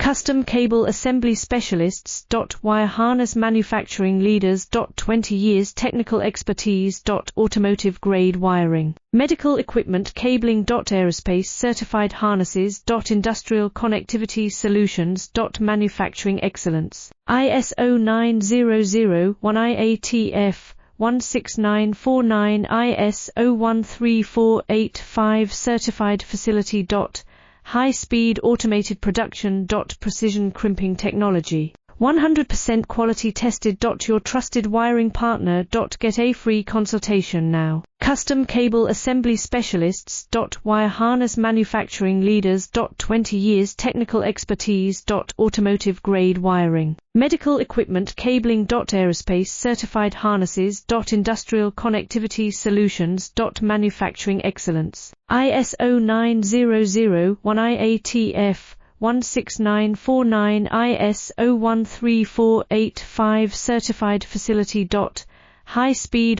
Custom Cable Assembly Specialists. Wire Harness Manufacturing Leaders. 20 years technical expertise. Automotive grade wiring. Medical Equipment Cabling. Aerospace Certified Harnesses. Industrial Connectivity Solutions. Manufacturing Excellence. ISO 9001 IATF 16949 ISO 13485 Certified Facility. High-speed automated production. Precision crimping technology. 100% quality tested. Your trusted wiring partner. Get a free consultation now. Custom Cable Assembly Specialists. Wire Harness Manufacturing Leaders. 20 years technical expertise. Automotive grade wiring. Medical Equipment Cabling. Aerospace Certified Harnesses. Industrial Connectivity Solutions. Manufacturing Excellence. ISO 9001 IATF 16949 ISO 13485 Certified Facility. High-speed